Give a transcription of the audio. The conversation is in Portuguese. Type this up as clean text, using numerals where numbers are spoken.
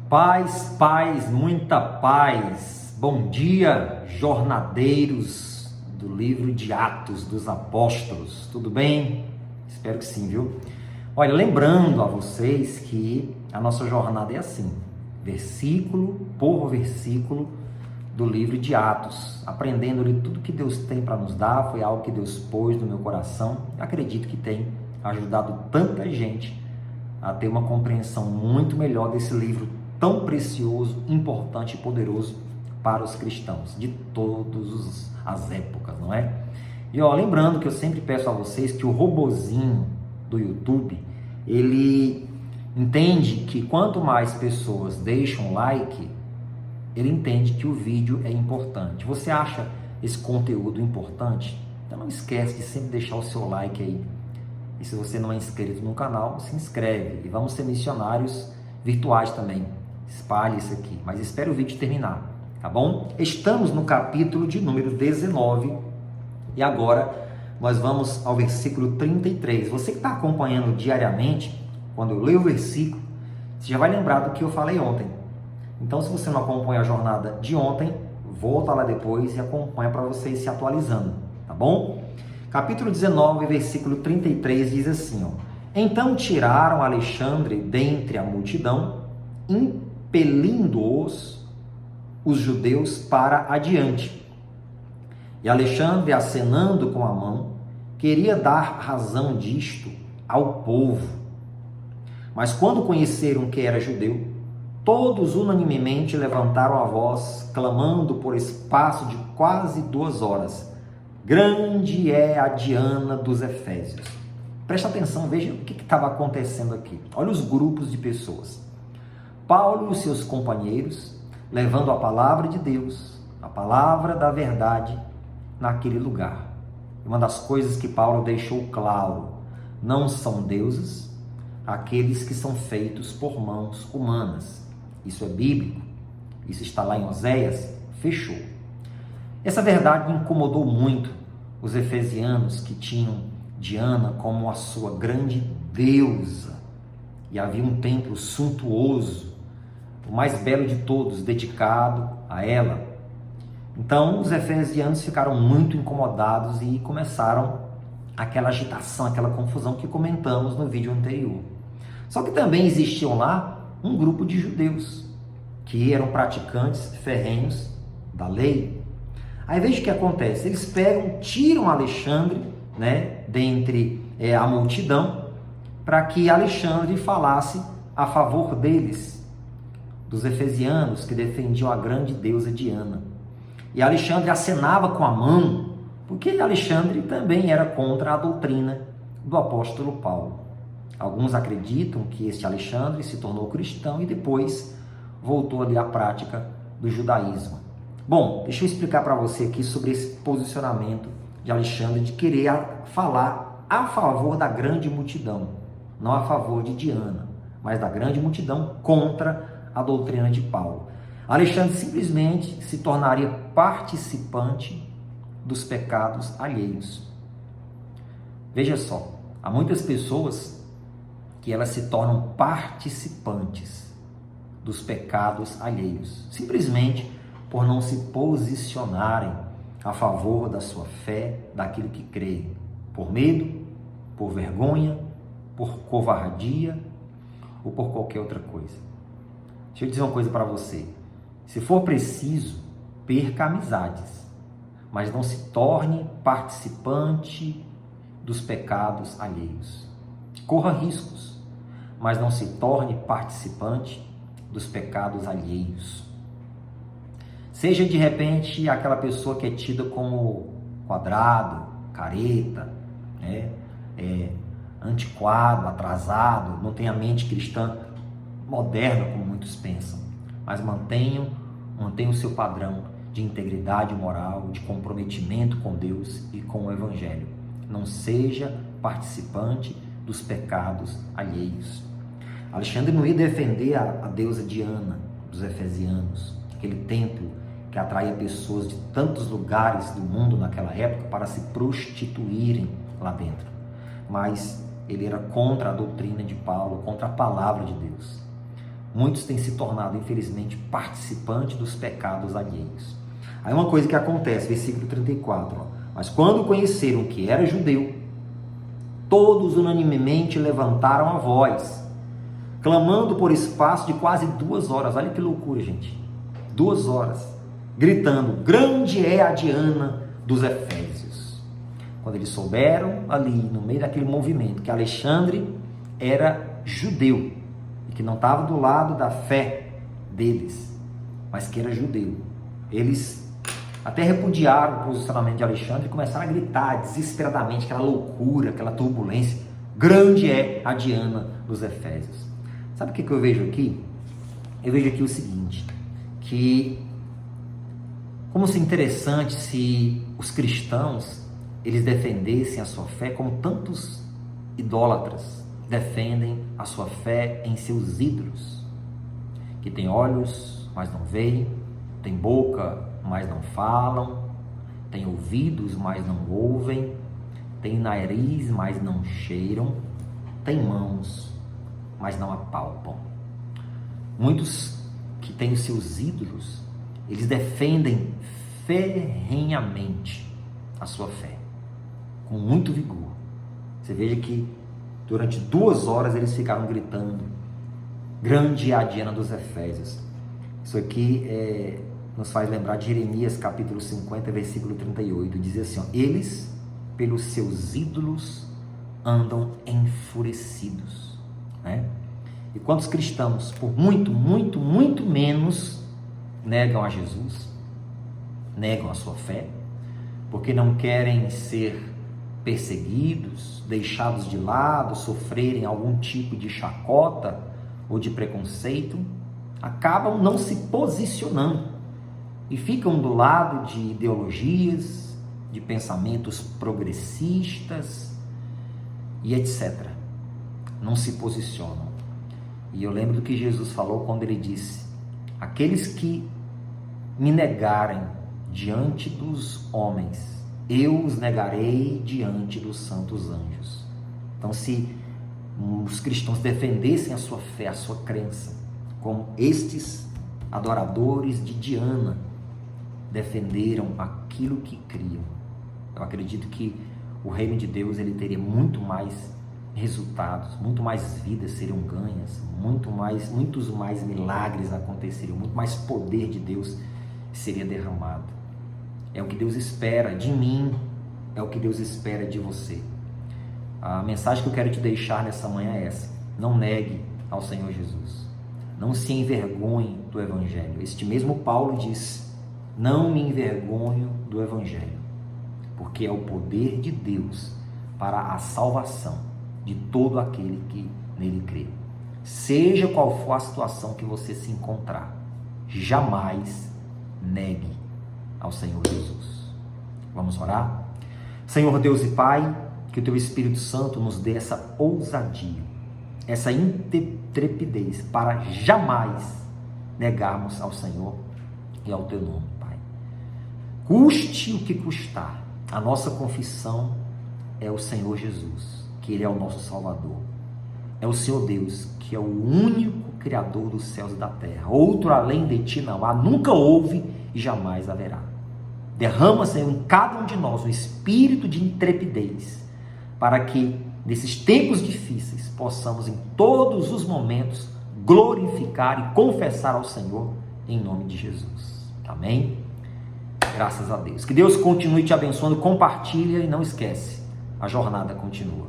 Paz, paz, muita paz. Bom dia, jornadeiros do livro de Atos dos Apóstolos. Tudo bem? Espero que sim, viu? Olha, lembrando a vocês que a nossa jornada é assim, versículo por versículo do livro de Atos, aprendendo ali tudo que Deus tem para nos dar. Foi algo que Deus pôs no meu coração. Acredito que tem ajudado tanta gente a ter uma compreensão muito melhor desse livro tão precioso, importante e poderoso para os cristãos de todas as épocas, não é? E lembrando que eu sempre peço a vocês que o robozinho do YouTube, ele entende que quanto mais pessoas deixam like, ele entende que o vídeo é importante. Você acha esse conteúdo importante? Então não esquece de sempre deixar o seu like aí. E se você não é inscrito no canal, se inscreve. E vamos ser missionários virtuais também. Espalhe isso aqui. Mas espere o vídeo terminar, tá bom? Estamos no capítulo de número 19. E agora nós vamos ao versículo 33. Você que está acompanhando diariamente, quando eu leio o versículo, você já vai lembrar do que eu falei ontem. Então, se você não acompanha a jornada de ontem, volta lá depois e acompanha para você ir se atualizando, tá bom? Capítulo 19, versículo 33 diz assim, Então tiraram Alexandre dentre a multidão, impelindo-os judeus para adiante. E Alexandre, acenando com a mão, queria dar razão disto ao povo. Mas quando conheceram que era judeu, todos unanimemente levantaram a voz, clamando por espaço de quase 2 horas. Grande é a Diana dos Efésios. Presta atenção, veja o que estava acontecendo aqui. Olha os grupos de pessoas. Paulo e os seus companheiros levando a palavra de Deus, a palavra da verdade naquele lugar. Uma das coisas que Paulo deixou claro, não são deuses aqueles que são feitos por mãos humanas. Isso é bíblico, isso está lá em Oséias, fechou. Essa verdade incomodou muito os efesianos, que tinham Diana como a sua grande deusa. E havia um templo suntuoso, o mais belo de todos, dedicado a ela. Então os efesianos ficaram muito incomodados e começaram aquela agitação, aquela confusão que comentamos no vídeo anterior. Só que também existiam lá um grupo de judeus que eram praticantes ferrenhos da lei. Aí veja o que acontece, eles tiram Alexandre, dentre a multidão, para que Alexandre falasse a favor deles, dos efesianos que defendiam a grande deusa Diana. E Alexandre acenava com a mão, porque Alexandre também era contra a doutrina do apóstolo Paulo. Alguns acreditam que este Alexandre se tornou cristão e depois voltou ali à prática do judaísmo. Bom, deixa eu explicar para você aqui sobre esse posicionamento de Alexandre de querer falar a favor da grande multidão, não a favor de Diana, mas da grande multidão contra a doutrina de Paulo. Alexandre simplesmente se tornaria participante dos pecados alheios. Veja só, há muitas pessoas que elas se tornam participantes dos pecados alheios, simplesmente por não se posicionarem a favor da sua fé, daquilo que creem, por medo, por vergonha, por covardia ou por qualquer outra coisa. Deixa eu dizer uma coisa para você, se for preciso, perca amizades, mas não se torne participante dos pecados alheios. Corra riscos, mas não se torne participante dos pecados alheios. Seja de repente aquela pessoa que é tida como quadrado, careta, antiquado, atrasado, não tem a mente cristã moderna como muitos pensam, mas mantenha o seu padrão de integridade moral, de comprometimento com Deus e com o Evangelho. Não seja participante dos pecados alheios. Alexandre não ia defender a deusa Diana dos efesianos, aquele templo que atraía pessoas de tantos lugares do mundo naquela época para se prostituírem lá dentro. Mas ele era contra a doutrina de Paulo, contra a palavra de Deus. muitos têm se tornado, infelizmente, participantes dos pecados alheios. Aí uma coisa que acontece, versículo 34, mas quando conheceram que era judeu, todos unanimemente levantaram a voz, clamando por espaço de quase 2 horas. Olha que loucura, gente. 2 horas, gritando: grande é a Diana dos Efésios. Quando eles souberam ali, no meio daquele movimento, que Alexandre era judeu, e que não estava do lado da fé deles, mas que era judeu, eles até repudiaram o posicionamento de Alexandre e começaram a gritar desesperadamente, aquela loucura, aquela turbulência: grande é a Diana dos Efésios. Sabe o que eu vejo aqui? Eu vejo aqui o seguinte, que como seria interessante se os cristãos eles defendessem a sua fé como tantos idólatras defendem a sua fé em seus ídolos, que tem olhos, mas não veem, tem boca, mas não falam, tem ouvidos, mas não ouvem, tem nariz, mas não cheiram, tem mãos, mas não apalpam. Muitos que têm os seus ídolos, eles defendem ferrenhamente a sua fé, com muito vigor. Você veja que durante 2 horas eles ficaram gritando: grande é a Diana dos Efésios. Isso aqui nos faz lembrar de Jeremias capítulo 50, versículo 38. Diz assim, eles pelos seus ídolos andam enfurecidos, né? E quantos cristãos, por muito menos, negam a Jesus, negam a sua fé, porque não querem ser perseguidos, deixados de lado, sofrerem algum tipo de chacota ou de preconceito, acabam não se posicionando e ficam do lado de ideologias, de pensamentos progressistas e etc. Não se posicionam. E eu lembro do que Jesus falou quando ele disse: aqueles que me negarem diante dos homens, eu os negarei diante dos santos anjos. Então, se os cristãos defendessem a sua fé, a sua crença, como estes adoradores de Diana defenderam aquilo que criam, eu acredito que o reino de Deus ele teria muito mais resultados, muito mais vidas seriam ganhas, muitos mais milagres aconteceriam, muito mais poder de Deus seria derramado. É o que Deus espera de mim, é o que Deus espera de você. A mensagem que eu quero te deixar nessa manhã é essa: não negue ao Senhor Jesus, não se envergonhe do Evangelho. Este mesmo Paulo diz: não me envergonho do Evangelho, porque é o poder de Deus para a salvação de todo aquele que nele crê. Seja qual for a situação que você se encontrar, jamais negue ao Senhor Jesus. Vamos orar? Senhor Deus e Pai, que o Teu Espírito Santo nos dê essa ousadia, essa intrepidez para jamais negarmos ao Senhor e ao Teu nome, Pai. Custe o que custar, a nossa confissão é o Senhor Jesus, que Ele é o nosso Salvador. É o Senhor Deus, que é o único Criador dos céus e da terra. Outro além de Ti não há, nunca houve e jamais haverá. Derrama, Senhor, em cada um de nós um espírito de intrepidez, para que, nesses tempos difíceis, possamos em todos os momentos glorificar e confessar ao Senhor, em nome de Jesus. Amém? Graças a Deus. Que Deus continue te abençoando, compartilha e não esquece, a jornada continua.